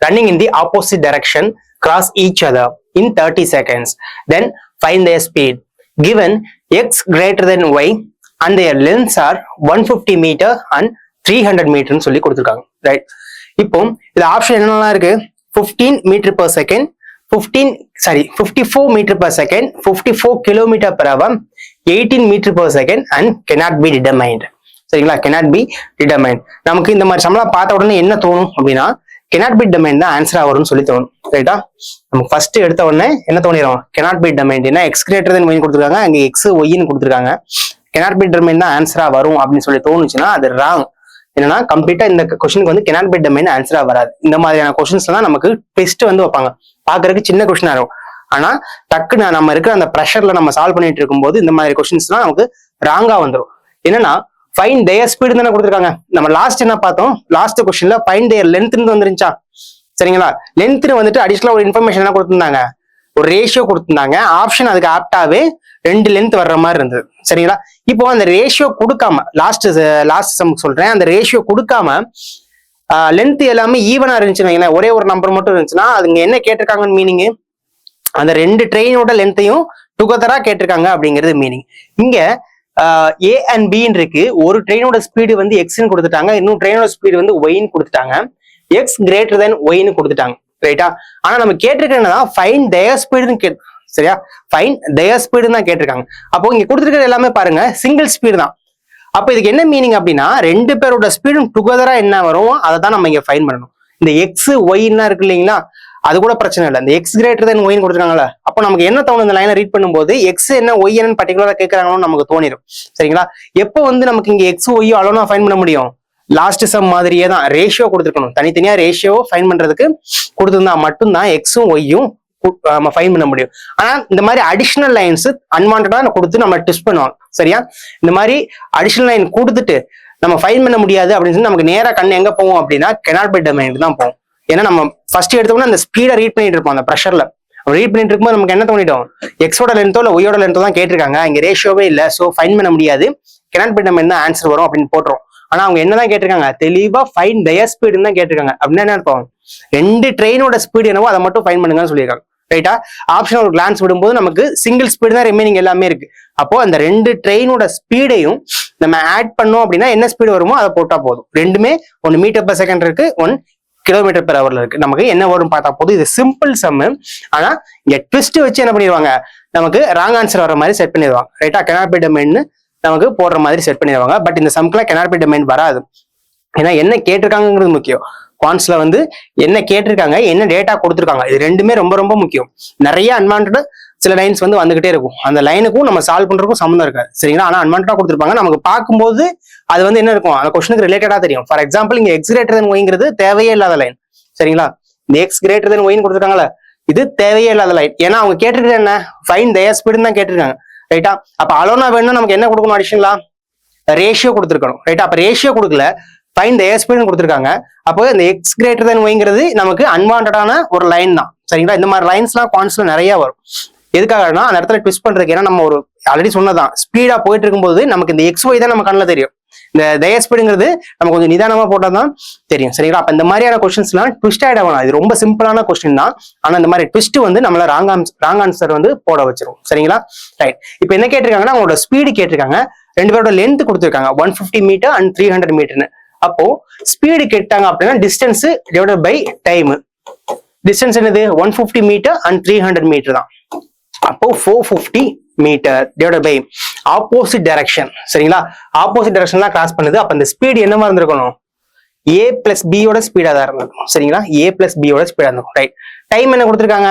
S1: running in the opposite direction cross each other in 30 seconds. Then find their speed. Given x greater than y and their lengths are 150 meter and 300 meter சொல்லி கொடுத்திருக்காங்க. Right. இப்போ இது option என்னெல்லாம் இருக்கு, 15 meter per second, 54 meter per second, 54 km/h, 18 meter per second and cannot be determined. சரிங்களா, cannot be determined. நமக்கு இந்த மாதிரி சம்பளம் பார்த்த உடனே என்ன தோணும் அப்படின்னா, cannot be determined தான் ஆன்சரா வரும்னு சொல்லி தோணும். ரைட்டா, நமக்கு ஃபர்ஸ்ட் எடுத்த உடனே என்ன தோணிடும், cannot be determined. ஏன்னா x greater than y கொடுத்துருக்காங்க, அங்க x y கொடுத்துருக்காங்க. cannot be determined தான் ஆன்சரா வரும் அப்படின்னு சொல்லி தோணுச்சுன்னா அது ராங். என்னன்னா கம்ப்ளீட்டா இந்த கொஸ்டினுக்கு வந்து cannot be determined ஆன்சரா வராது. இந்த மாதிரியான கொஸ்டின்ஸ் எல்லாம் நமக்கு டெஸ்ட் வந்து வைப்பாங்க. பாக்குறதுக்கு சின்ன கொஸ்டினா இருக்கும், ஆனா டக்குன்னு நம்ம இருக்கிற அந்த ப்ரெஷர்ல நம்ம சால்வ் பண்ணிட்டு இருக்கும்போது இந்த மாதிரி கொஸ்டின்ஸ் எல்லாம் நமக்கு ராங்கா வந்துடும். என்னன்னா ஃபைண்ட் தேர் ஸ்பீடு தானே கொடுத்துருக்காங்க. நம்ம லாஸ்ட் என்ன பார்த்தோம், லாஸ்ட் கொஸ்டின்ல ஃபைண்ட் தேர் லென்த்னு வந்துருந்துச்சா. சரிங்களா, லென்த்னு வந்துட்டு அடிஷனலா ஒரு இன்ஃபர்மேஷன் என்ன கொடுத்துருந்தாங்க, ஒரு ரேஷியோ கொடுத்துருந்தாங்க. ஆப்ஷன் அதுக்கு ஆப்டாவே 2 லென்த் வர்ற மாதிரி இருந்தது. சரிங்களா, இப்போ அந்த ரேஷியோ கொடுக்காம லாஸ்ட் சம் சொல்றேன், அந்த ரேஷியோ கொடுக்காம லென்த் எல்லாமே ஈவனா இருந்துச்சுன்னா, ஒரே ஒரு நம்பர் மட்டும் இருந்துச்சுன்னா அதுங்க என்ன கேட்டிருக்காங்கன்னு மீனிங், அந்த 2 ட்ரெயினோட லென்த்தையும் டுகெதரா கேட்டிருக்காங்க அப்படிங்கிறது மீனிங். இங்க ஏ அண்ட் பின்னு இருக்கு. ஒரு ட்ரெயினோட ஸ்பீடு வந்து எக்ஸ்ன்னு கொடுத்துட்டாங்க, இன்னும் ட்ரெயினோட ஸ்பீடு வந்து ஒய்ன்னு கொடுத்துட்டாங்க. எக்ஸ் கிரேட்டர் தென் ஒய்ன்னு கொடுத்துட்டாங்க. ரைட்டா, ஆனா நம்ம கேட்டிருக்கேன்னா ஃபைண்ட் தேர் ஸ்பீடுன்னு கேட்டு, சரியா, ஃபைண்ட் தேர் ஸ்பீடுன்னு தான் கேட்டிருக்காங்க. அப்போ இங்க கொடுத்துருக்கிறது எல்லாமே பாருங்க சிங்கிள் ஸ்பீடு தான். அப்போ இதுக்கு என்ன மீனிங் அப்படின்னா, 2 பேரோட ஸ்பீடும் டுகெதரா என்ன வரும் அதை தான் நம்ம இங்க ஃபைண்ட் பண்ணணும். இந்த எக்ஸ் ஒய்ன்னா இருக்கு இல்லைங்களா, அது கூட பிரச்சனை இல்லை. இந்த எக்ஸ் கிரேட்டர் தென் ஒய்ன்னு கொடுத்துருக்காங்கல்ல, அப்போ நமக்கு என்ன தோணும், இந்த லைனை ரீட் பண்ணும்போது எக்ஸ் என்ன ஒய் என்னன்னு பர்டிகுலரா கேட்கறாங்களோ நமக்கு தோணிடும். சரிங்களா, எப்போ வந்து நமக்கு இங்க எக்ஸ் ஒய்யோ அலோனா ஃபைன் பண்ண முடியும், லாஸ்ட் சம் மாதிரியே தான் ரேஷியோ கொடுத்துருக்கணும். தனித்தனியா ரேஷியோ ஃபைன் பண்றதுக்கு கொடுத்துருந்தா மட்டும்தான் எக்ஸும் ஒய்யும் நம்ம ஃபைன் பண்ண முடியும். ஆனா இந்த மாதிரி அடிஷனல் லைன்ஸ் அன்வான்டா கொடுத்து நம்ம டெஸ்ட் பண்ணுவாங்க. சரியா, இந்த மாதிரி அடிஷனல் லைன் கொடுத்துட்டு நம்ம ஃபைன் பண்ண முடியாது அப்படின்னு சொல்லி நமக்கு நேரா கண்ணு எங்க போவோம் அப்படின்னா cannot be determined தான் போவோம். ஏன்னா நம்ம ஃபர்ஸ்ட் எடுத்தோம்னா அந்த ஸ்பீடை ரீட் பண்ணிட்டு இருப்போம், அந்த ப்ரெஷர்ல ரீட் பண்ணிட்டு இருக்கும்போது நமக்கு என்ன தோணிடும், எக்ஸோட லென்த்தோ இல்ல ஒய்யோட லென்த்தோ தான் கேட்டிருக்காங்க, இங்க ரேஷியோவே இல்ல, சோ ஃபைன் பண்ண முடியாது, cannot be determined தான் ஆன்சர் வரும் அப்படின்னு போட்டுரும். ஆனா அவங்க என்னதான் கேட்டிருக்காங்க, தெளிவா ஃபைண்ட் தேர் ஸ்பீடுன்னு தான் கேட்டிருக்காங்க. அப்படின்னா என்ன அர்த்தம், 2 ட்ரெயினோட ஸ்பீடு என்னவோ அதை மட்டும் ஃபைன் பண்ணுங்கன்னு சொல்லியிருக்காங்க. ரைட்டா, ஆப்ஷன் ஒரு கிளான்ஸ் விடும்போது நமக்கு சிங்கிள் ஸ்பீடு தான் ரிமைனிங் எல்லாமே இருக்கு. அப்போ அந்த 2 ட்ரெயினோட ஸ்பீடையும் நம்ம ஆட் பண்ணோம் அப்படின்னா என்ன ஸ்பீடு வருமோ அதை போட்டா போதும். ரெண்டுமே 1 மீட்டர் per செகண்ட் இருக்கு, 1 km/h இருக்கு. நமக்கு என்ன வரும் பார்த்தா போதும். இது சிம்பிள் சம். ஆனா இங்க ட்விஸ்ட் வச்சு என்ன பண்ணிடுவாங்க, நமக்கு ராங் ஆன்சர் வர மாதிரி செட் பண்ணிடுவாங்க. ரைட்டா, cannot be determined நமக்கு போடுற மாதிரி செட் பண்ணிடுவாங்க. பட் இந்த சம்க்குலாம் cannot be determined வராது. ஏன்னா என்ன கேட்டிருக்காங்கிறது முக்கியம். குவான்ஸ்ல வந்து என்ன கேட்டிருக்காங்க, என்ன டேட்டா கொடுத்துருக்காங்க, இது ரெண்டுமே ரொம்ப ரொம்ப முக்கியம். நிறைய அன்வான்ட் சில லைன்ஸ் வந்து வந்துகிட்டே இருக்கும். அந்த லைனுக்கும் நம்ம சால்வ் பண்றதுக்கும் சம்மந்தம் இருக்காது. சரிங்களா, ஆனா அன்வான்டா கொடுத்துருப்பாங்க. நமக்கு பார்க்கும்போது அது வந்து என்ன இருக்கும், அந்த கொஸ்டினுக்கு ரிலேட்டடா தெரியும். ஃபார் எக்ஸாம்பிள் இங்க எக்ஸ் கிரேட்டர் தென் ஒய்ங்கிறது தேவையே இல்லாத லைன். சரிங்களா, இந்த எக்ஸ் கிரேட்டர் தென் ஒய்ன்னு கொடுத்துருக்காங்கல்ல, இது தேவையே இல்லாத லைன். ஏன்னா அவங்க கேட்டிருக்கிறது என்ன, ஃபைண்ட் தேர் ஸ்பீடுன்னு தான் கேட்டிருக்காங்க. ரைட்டா, அப்ப அலோனா வேணும்னா நமக்கு என்ன கொடுக்கணும், அடிஷனலா ரேஷியோ கொடுத்துருக்கணும். ரைட்டா, அப்ப ரேஷியோ கொடுக்கல, ஃபைண்ட் தேர் ஸ்பீடுன்னு கொடுத்துருக்காங்க. அப்போ இந்த எக்ஸ் கிரேட்டர் தென் ஒய்ங்கிறது நமக்கு அன்வான்டான ஒரு லைன் தான். சரிங்களா, இந்த மாதிரி லைன்ஸ்லாம் குவான்ஸ்ல நிறைய வரும். எதுக்காகனா அந்த இடத்துல ட்விஸ்ட் பண்றதுக்கு. ஏன்னா நம்ம ஒரு ஆல்ரெடி சொன்னதான், ஸ்பீடா போயிட்டு இருக்கும்போது நமக்கு இந்த எக்ஸ் ஒய் தான் நம்ம கண்ணில் தெரியும். இந்த தய ஸ்பீடுங்கிறது நம்ம கொஞ்சம் நிதானமா போட்டா தான் தெரியும். சரிங்களா, அப்ப இந்த மாதிரியான கொஸ்டின்ஸ்லாம் ட்விஸ்ட் ஆயிட வேணாம். இது ரொம்ப சிம்பிளான கொஸ்டின் தான். ஆனா இந்த மாதிரி ட்விஸ்ட் வந்து நம்மள ராங் ஆன்சர் வந்து போட வச்சிரும். சரிங்களா, ரைட். இப்போ என்ன கேட்டிருக்காங்கன்னா அவங்களோட ஸ்பீடு கேட்டிருக்காங்க, ரெண்டு பேரோட லென்த் கொடுத்துருக்காங்க 150 மீட்டர் அண்ட் 300 மீட்டர்னு. அப்போ ஸ்பீடு கேட்டாங்க அப்படின்னா distance divided by time. Distance என்னது 150 மீட்டர் அண்ட் 300 மீட்டர் தான். அப்போ 450 metre divided by opposite direction. சரிங்களா, ஆப்போசிட் டைரக்ஷன்லாம் கிராஸ் பண்ணுது. அப்ப இந்த ஸ்பீடு என்னவா இருந்திருக்கணும், a பிளஸ் பியோட ஸ்பீடா தான் இருந்திருக்கும். சரிங்களா, a பிளஸ் பியோட ஸ்பீடா இருந்திருக்கும். ரைட், டைம் என்ன கொடுத்துருக்காங்க,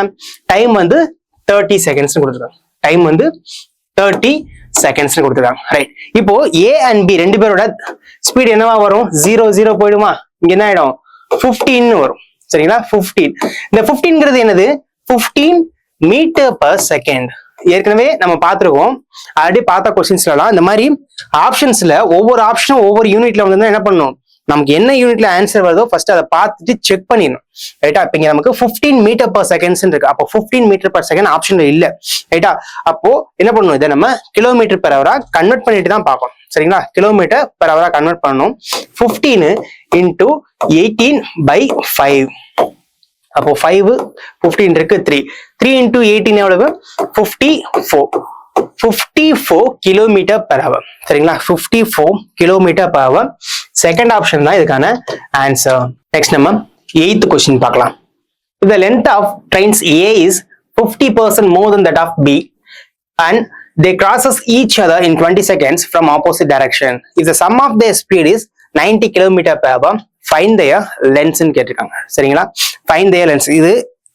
S1: டைம் வந்து 30 செகண்ட்ஸ் கொடுத்துருக்காங்க. டைம் வந்து 30 செகண்ட்ஸ் கொடுத்துருக்காங்க. ரைட், இப்போ a அண்ட் b ரெண்டு பேரோட ஸ்பீடு என்னவா வரும், 0 போயிடுமா, இங்க என்ன ஆயிடும் 15 வரும். சரிங்களா, 15. இந்த 15ங்கிறது என்னது, 15 மீட்டர் பர் செகண்ட். ஏற்கனவே நம்ம பார்த்துருக்கோம், ஆல்ரெடி பார்த்த கொஸ்டின்ஸ்லாம் இந்த மாதிரி ஆப்ஷன்ஸ்ல ஒவ்வொரு ஆப்ஷனும் ஒவ்வொரு யூனிட்ல வந்து என்ன பண்ணணும், நமக்கு என்ன யூனிட்ல ஆன்சர் வருதோ ஃபர்ஸ்ட் அதை பார்த்துட்டு செக் பண்ணிடணும். ரைட்டா, இப்ப இங்க நமக்கு 15 மீட்டர் பர் செகண்ட்ஸ் இருக்கு. அப்போ 15 மீட்டர் பர் செகண்ட் ஆப்ஷன்ல இல்ல. ரைட்டா, அப்போ என்ன பண்ணணும், இதை நம்ம கிலோமீட்டர் பெர் ஹவரா கன்வெர்ட் பண்ணிட்டு தான் பார்க்கணும். சரிங்களா, கிலோமீட்டர் பெர் ஹவரா கன்வெர்ட் பண்ணணும். 15 into 18/5. அப்போ 5 15 இருக்கு, 3 into 18 எவ்வளவு 54 கிலோமீட்டர் பெர் ஹவர். சரிங்களா, 54 kilometre per hour. Second option தான் இதுக்கான ஆன்சர். நெக்ஸ்ட் நம்ம 8th கொஸ்டின் பார்க்கலாம். If the length of trains A is 50% more than that of B and they crosses each other in 20 seconds from opposite direction, if the sum of their speed is 90 kilometer per hour, find their lengths ன்னு கேட்டிருக்காங்க. சரிங்களா, find their lengths. இது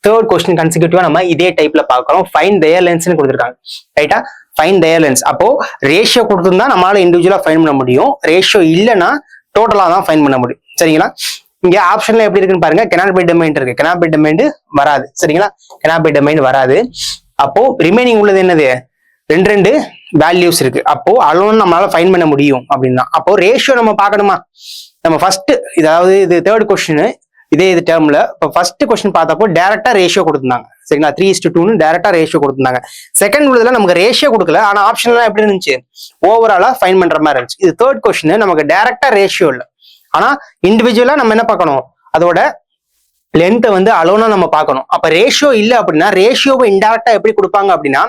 S1: third question கன்சிக்யூட்டிவா நம்ம இதே டைப்ல பார்க்கிறோம். find their lengths ன்னு கொடுத்திருக்காங்க. ரைட்டா, find their lengths. அப்போ ரேஷியோ கொடுத்திருந்தா நம்மளால இண்டிவிஜுவலா ஃபைண்ட் பண்ண முடியும். ரேஷியோ இல்லைன்னா டோட்டலா தான் ஃபைண்ட் பண்ண முடியும். சரிங்களா, இங்க ஆப்ஷன்ல எப்படி இருக்குன்னு பாருங்க, cannot be determined இருக்கு. cannot be determined வராது. சரிங்களா, cannot be determined வராது. அப்போ ரிமைனிங் உள்ளது என்னது, ரெண்டு வேல்யூஸ் இருக்கு. அப்போ அலோன் நம்மளால ஃபைண்ட் பண்ண முடியும் அப்படின்னா, அப்போ ரேஷியோ நம்ம பார்க்கணுமா. நம்ம ஃபர்ஸ்ட், இதாவது இது தேர்ட் கொஸ்டின் இதே இது டேர்ம்ல இப்போ ஃபர்ஸ்ட் கொஸ்டின் பார்த்தப்போ டைரக்டா ரேஷியோ கொடுத்துருந்தாங்க. சரிங்களா, 3:2ன்னு டைரக்டா ரேஷியோ கொடுத்துருந்தாங்க. செகண்ட் உள்ளதுல நமக்கு ரேஷியோ கொடுக்கல, ஆனா ஆப்ஷன்லாம் எப்படி இருந்துச்சு, ஓவராலா ஃபைண்ட் பண்ற மாதிரி இருந்துச்சு. இது தேர்ட் கொஸ்டின், நமக்கு டைரக்டா ரேஷியோ இல்லை, ஆனா இண்டிவிஜுவலா நம்ம என்ன பார்க்கணும், அதோட லென்த்தை வந்து அலோனா நம்ம பார்க்கணும். அப்ப ரேஷியோ இல்லை அப்படின்னா ரேஷியோவை இன்டெரக்டா எப்படி கொடுப்பாங்க அப்படின்னா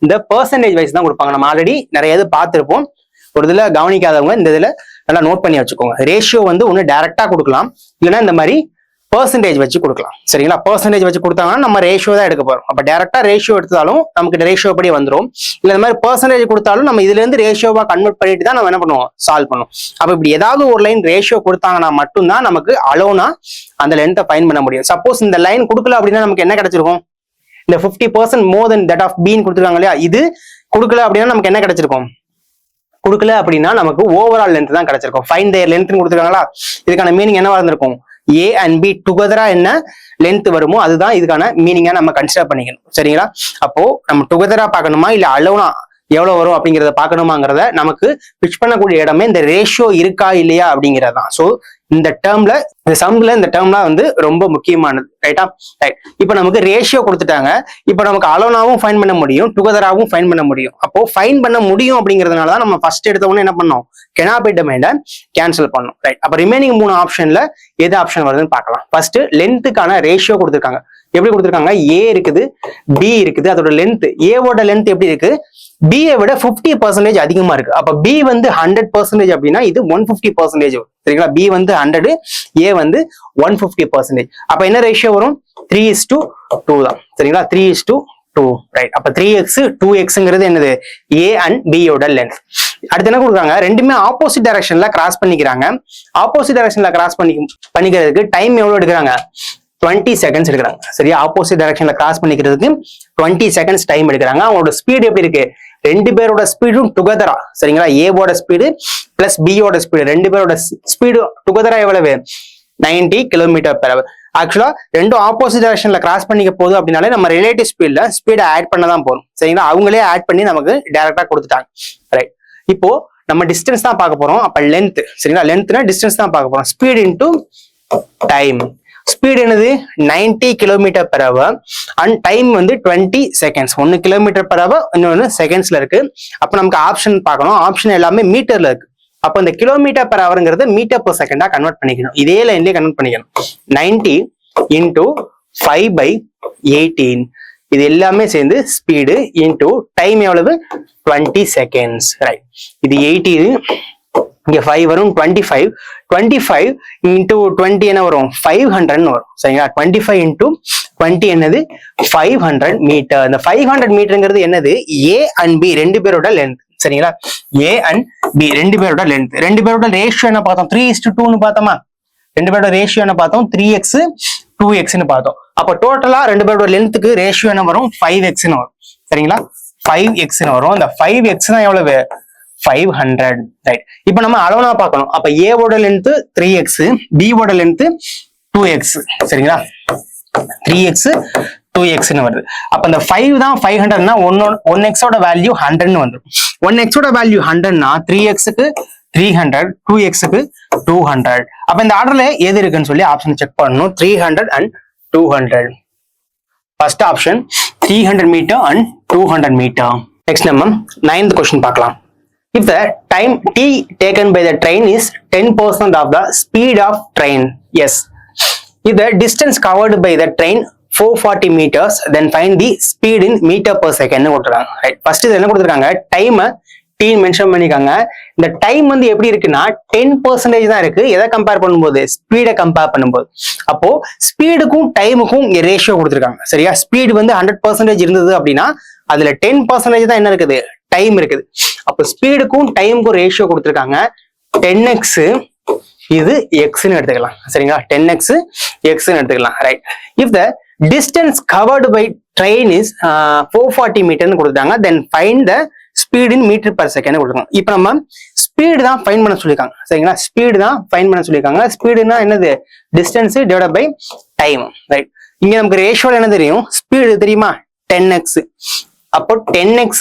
S1: இந்த பெர்சன்டேஜ் வைஸ் தான் கொடுப்பாங்க. நம்ம ஆல்ரெடி நிறைய இது பார்த்துருப்போம். ஒரு இதுல கவனிக்காதவங்க இந்த இதுல நல்லா நோட் பண்ணி வச்சுக்கோங்க. ரேஷியோ வந்து ஒண்ணு டைரக்டா கொடுக்கலாம், இல்லைன்னா இந்த மாதிரி பெர்சன்டேஜ் வச்சு கொடுக்கலாம். சரிங்களா, பெர்சன்டேஜ் வச்சு கொடுத்தாங்கன்னா நம்ம ரேஷியோ தான் எடுக்க போறோம். அப்ப டைரக்டா ரேஷியோ எடுத்தாலும் நமக்கு ரேஷியோ படி வந்துடும். இல்ல இந்த மாதிரி பெர்சன்டேஜ் கொடுத்தாலும் நம்ம இதுல இருந்து ரேஷியோவா கன்வெர்ட் பண்ணிட்டு தான் நம்ம என்ன பண்ணுவோம், சால்வ் பண்ணுவோம். அப்ப இப்படி ஏதாவது ஒரு லைன் ரேஷியோ கொடுத்தாங்கன்னா மட்டும்தான் நமக்கு அலோனா அந்த லென்த்தை ஃபைண்ட் பண்ண முடியும். சப்போஸ் இந்த லைன் கொடுக்கல அப்படின்னா நமக்கு என்ன கிடைச்சிருக்கும், இந்த 50% மோர் தென் தட் ஆஃப் பின்னு கொடுத்துருக்காங்க இல்லையா, இது கொடுக்கல அப்படின்னா நமக்கு என்ன கிடைச்சிருக்கும், கொடுக்கல அப்படின்னா நமக்கு ஓவரால் லென்த் தான் கிடைச்சிருக்கும். ஃபைண்ட் தேர் லென்த் கொடுத்துருக்காங்களா, இதுக்கான மீனிங் என்னவா இருந்திருக்கும், A and B டுகெதரா என்ன லென்த் வருமோ அதுதான் இதுக்கான மீனிங்கா நம்ம கன்சிடர் பண்ணிக்கணும். சரிங்களா, அப்போ நம்ம டுகெதரா பார்க்கணுமா இல்ல அலோனா எவ்வளவு வரும் அப்படிங்கிறத பார்க்கணுமாங்கிறத நமக்கு பிச் பண்ணக்கூடிய இடமே இந்த ரேஷியோ இருக்கா இல்லையா அப்படிங்கிறதான். ஸோ இந்த டேர்ம்ல இந்த சம்ல இந்த டேர்ம்லாம் வந்து ரொம்ப முக்கியமானது. ரைட்டா, ரைட். இப்போ நமக்கு ரேஷியோ கொடுத்துட்டாங்க, இப்போ நமக்கு அலோனாவும் ஃபைன் பண்ண முடியும், டுகெதராவும் ஃபைன் பண்ண முடியும். அப்போ ஃபைன் பண்ண முடியும் அப்படிங்கிறதுனால தான் நம்ம ஃபர்ஸ்ட் எடுத்த உடனே என்ன பண்ணோம், cannot be determined கேன்சல் பண்ணோம். ரைட், அப்போ ரிமைனிங் 3 ஆப்ஷன்ல எது ஆப்ஷன் வருதுன்னு பார்க்கலாம். ஃபர்ஸ்ட் லென்த்துக்கான ரேஷியோ கொடுத்துருக்காங்க எப்படி கொடுத்துருக்காங்க? ஏ இருக்குது, பி இருக்குது, அதோட லென்த், ஏவோட லென்த் எப்படி இருக்கு? பியை விட 50% அதிகமா இருக்கு. அப்ப பி வந்து 100% அப்படின்னா இது 150% சரிங்களா? பி வந்து 100, ஏ வந்து 150%. அப்ப என்ன ரேஷியோ வரும்? 3:2 தான் சரிங்களா? 3:2 ரைட். அப்ப 3x 2xங்கிறது என்னது? ஏ அண்ட் பி யோட லென்த். அடுத்து என்ன கொடுக்குறாங்க? ரெண்டுமே ஆப்போசிட் டைரக்ஷன்ல கிராஸ் பண்ணிக்கிறாங்க. ஆப்போசிட் டைரக்ஷன்ல கிராஸ் பண்ணிக்கிறதுக்கு டைம் எவ்வளவு எடுக்கிறாங்க? 20 செகண்ட்ஸ் எடுக்கிறாங்க சரியா? ஆப்போசிட் டைரக்ஷன்ல கிராஸ் பண்ணிக்கிறதுக்கு 20 செகண்ட்ஸ் டைம் எடுக்கிறாங்க. அவங்களோட ஸ்பீடு எப்படி இருக்கு? ரெண்டு பேரோட ஸ்பீடும் டுகெதரா சரிங்களா? ஏவோட ஸ்பீடு பிளஸ் பியோட ஸ்பீடு, ரெண்டு பேரோட ஸ்பீடு டுகெதரா எவ்வளவு? 90 km/h. ஆக்சுவலா ரெண்டும் ஆப்போசிட் டைரக்ஷன்ல கிராஸ் பண்ணிக்க போகுது அப்படின்னாலே நம்ம ரிலேட்டிவ் ஸ்பீட்ல ஸ்பீடை ஆட் பண்ண தான் போறோம் சரிங்களா? அவங்களே ஆட் பண்ணி நமக்கு டைரக்டா கொடுத்துட்டாங்க ரைட். இப்போ நம்ம டிஸ்டன்ஸ் தான் பார்க்க போறோம். அப்ப லென்த் சரிங்களா? லென்த்னா டிஸ்டன்ஸ் தான் பார்க்க போறோம். Speed into time. ஸ்பீட் என்னது? 90 km/h அண்ட் டைம் வந்து 20 செகண்ட்ஸ். 1 km/h, இன்னொன்னு செகண்ட்ஸ்ல இருக்கு. அப்ப நமக்கு ஆப்ஷன் பார்க்கணும். ஆப்ஷன் எல்லாமே மீட்டர்ல இருக்கு. அப்ப இந்த km/hங்கிறது மீட்டர் per செகண்டா கன்வெர்ட் பண்ணிக்கணும். இதே லைன்லயே கன்வெர்ட் பண்ணிக்கணும். 90 into 5/18 இது எல்லாமே சேர்ந்து ஸ்பீடு இன்டு டைம் எவ்வளவு? 20 செகண்ட்ஸ் ரைட். இது 80, இங்க 5 வரும், 25. 25 into 20 என்ன வரும்? 500 வரும் சரிங்களா? 25 into 20 என்னது? 500 மீட்டர். இந்த 500 மீட்டருங்கிறது என்னது? ஏ அண்ட் பி ரெண்டு பேரோட லென்த் சரிங்களா? ஏ அண்ட் பி ரெண்டு பேரோட லென்த். ரெண்டு பேரோட ரேஷியோ என்ன பார்த்தோம்? 3:2 பார்த்தோமா? ரெண்டு பேரோட ரேஷியோ என்ன பார்த்தோம்? 3x 2x பார்த்தோம். அப்ப டோட்டலா ரெண்டு பேரோட லென்த்துக்கு ரேஷியோ என்ன வரும்? 5x வரும் சரிங்களா? 5x வரும். அந்த 5x தான் எவ்வளவு? 500 ரைட். இப்ப நம்ம அளவனா பார்க்கணும். அப்ப ஏவோட லென்த் 3x, b வோட லென்த் 2x சரிங்களா? 3x 2x வருது. அப்ப இந்த 5 தான் 500னா 1x ஓட வேல்யூ 100 வந்துடும். 1x ஓட வேல்யூ 100னா 3x க்கு 300, 2x க்கு 200. அப்ப இந்த ஆர்டர்ல எது இருக்குன்னு சொல்லி ஆப்ஷன் செக் பண்ணணும். 300 and 200. First option 300 metre and 200 metre. Next நம்ம 9th கொஸ்டின் பார்க்கலாம். If the time t taken by the train is 10% of the speed of train, yes. If the distance covered by the train 440 meters, then find the speed in meter per second கொடுத்துருக்காங்க right. First இது என்ன கொடுத்துருக்காங்க? Time t mention பண்ணிருக்காங்க. இந்த time வந்து எப்படி இருக்குன்னா 10% தான் இருக்கு. எதை கம்பேர் பண்ணும்போது? ஸ்பீடை கம்பேர் பண்ணும்போது. அப்போ ஸ்பீடுக்கும் டைமுக்கும் இங்க ரேஷியோ கொடுத்துருக்காங்க சரியா? ஸ்பீடு வந்து 100% இருந்தது அப்படின்னா அதுல 10% தான் என்ன இருக்குது? டைம் இருக்குது. அப்போ ஸ்பீடுக்கும் டைமுக்கும் ரேஷியோ கொடுத்துருக்காங்க. 10x இது எக்ஸ்ன்னு எடுத்துக்கலாம் சரிங்களா? 10x எக்ஸ்ன்னு எடுத்துக்கலாம் right. If the distance covered by train is 440 மீட்டர்னு கொடுத்துட்டாங்க. Then find the speed in metre per second கொடுத்துருக்காங்க. இப்போ நம்ம ஸ்பீடு தான் ஃபைண்ட் பண்ண சொல்லியிருக்காங்க சரிங்களா? ஸ்பீடு தான் ஃபைண்ட் பண்ண சொல்லியிருக்காங்க. ஸ்பீடுனா என்னது? Distance divide by time right. இங்க நமக்கு ரேஷியோல என்ன தெரியும்? ஸ்பீடு தெரியுமா? 10x. அப்போ 10x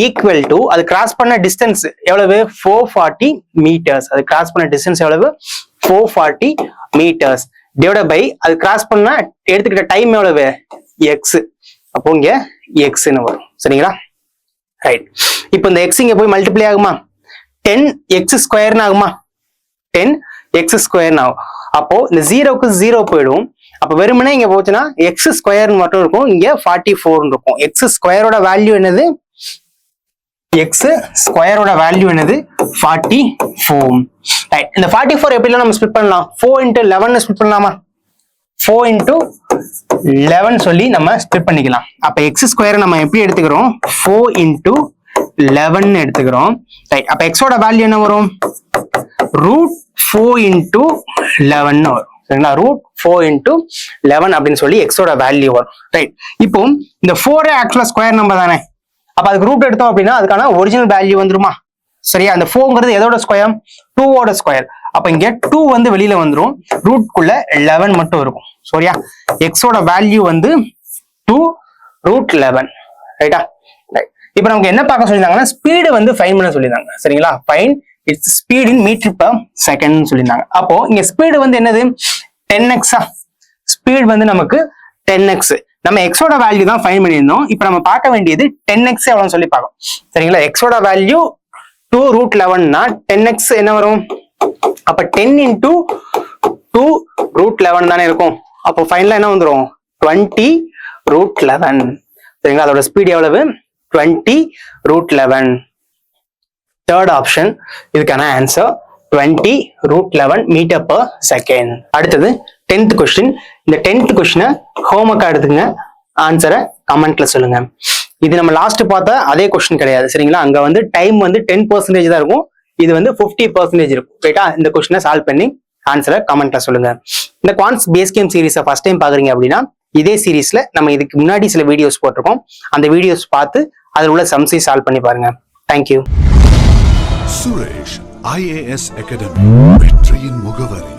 S1: ஈக்குவல் டு அது கிராஸ் பண்ண டிஸ்டன்ஸ் எவ்வளவு? 440 மீட்டர்ஸ். அது கிராஸ் பண்ண டிஸ்டன்ஸ் எவ்வளவு? 440 மீட்டர்ஸ் டிவைட் பை அது கிராஸ் பண்ண எடுத்துக்கிட்ட டைம் எவ்வளவு? எக்ஸ். அப்போ இங்க எக்ஸ்ன்னு வரும் சரிங்களா? ரைட். இப்போ இந்த எக்ஸ் இங்க போய் மல்டிப்ளை ஆகுமா? 10x² ஆகுமா? 10x² ஆகும். அப்போ இந்த 0க்கு 0 போயிடும். அப்ப வெறுமனே இங்க போச்சுன்னா x² மட்டும் இருக்கும். இங்க 44 இருக்கும். x² வேல்யூ என்னது? x² வேல்யூ என்னது? 44 ரைட். இந்த 44 எப்படிலாம் நம்ம ஸ்ப்ளிட் பண்ணலாம்? 4 into 11 ஸ்ப்ளிட் பண்ணலாமா? 4 into 11 சொல்லி நம்ம ஸ்ப்ளிட் பண்ணிக்கலாம். அப்ப x² நம்ம எப்படி எடுத்துக்கிறோம்? 4 into 11 எடுத்துக்கிறோம் ரைட். அப்ப x ஓட வேல்யூ என்ன வரும்? √4 into 11 வரும் சரிங்களா? √4 into 11 அப்படின்னு சொல்லி எக்ஸோட வேல்யூ வரும் ரைட். இப்போ இந்த 4 ஆக்சுவலா ஸ்கொயர் நம்பர் தானே? அப்ப அதுக்கு ரூட் எடுத்தோம் அப்படின்னா அதுக்கான ஒரிஜினல் வேல்யூ வந்துருமா? சரியா? அந்த 4ங்கிறது எதோட ஸ்கொயர்? 2ஓட ஸ்கொயர். அப்ப இங்க 2 வந்து வெளியில வந்துரும். ரூட்குள்ள 11 மட்டும் இருக்கும் சரியா? எக்ஸோட வேல்யூ வந்து 2 √11 ரைட்டா? ரைட். இப்போ நமக்கு என்ன பார்க்க சொல்லியிருந்தாங்கன்னா ஸ்பீடு வந்து ஃபைண்ட் பண்ண சொல்லியிருந்தாங்க சரிங்களா? Find its speed in metre per second சொல்லியிருந்தாங்க. அப்போ இங்க ஸ்பீடு வந்து என்னது? 10x. ஸ்பீட் வந்து நமக்கு 10x. நம்ம எக்ஸோட வேல்யூ தான் ஃபைண்ட் பண்ணியிருந்தோம். இப்போ நம்ம பார்க்க வேண்டியது 10x எவ்வளோன்னு சொல்லி பார்க்கணும் சரிங்களா? எக்ஸோட வேல்யூ 2 √11னா 10x என்ன வரும்? அப்ப 10 into 2 √11 தானே இருக்கும். அப்போ ஃபைனலா என்ன வந்துடும்? 20 root 11. சரிங்களா, அதோட ஸ்பீட் எவ்வளவு? 20 root 11. தேர்ட் ஆப்ஷன் இதுக்கான answer 20 root 11 metre per second. அடுத்தது 10th கொஸ்டின். இந்த 10th கொஸ்டினை ஹோம்ஒர்க்கா எடுத்துங்க, ஆன்சரை கமெண்ட்ல சொல்லுங்க. இது நம்ம லாஸ்ட் பார்த்தா அதே கொஸ்டின் கிடையாது. சரிங்களா, அங்க வந்து டைம் வந்து 10% தான் இருக்கும், இது வந்து 50% இருக்கும். ரைட்டா, இந்த கொஸ்டினை சால்வ் பண்ணி ஆன்சரை கமெண்ட்ல சொல்லுங்க. இந்த குவான்ஸ் பேஸ் கேம் சீரிஸை ஃபர்ஸ்ட் டைம் பாக்குறீங்க அப்படின்னா இதே சீரீஸ்ல நம்ம இதுக்கு முன்னாடி சில வீடியோஸ் போட்டிருக்கோம், அந்த வீடியோஸ் பார்த்து அதில் உள்ள சம்ஸை சால்வ் பண்ணி பாருங்க. தேங்க்யூ.
S2: சுரேஷ் IAS அகாடமி, வெற்றியின் முகவரி.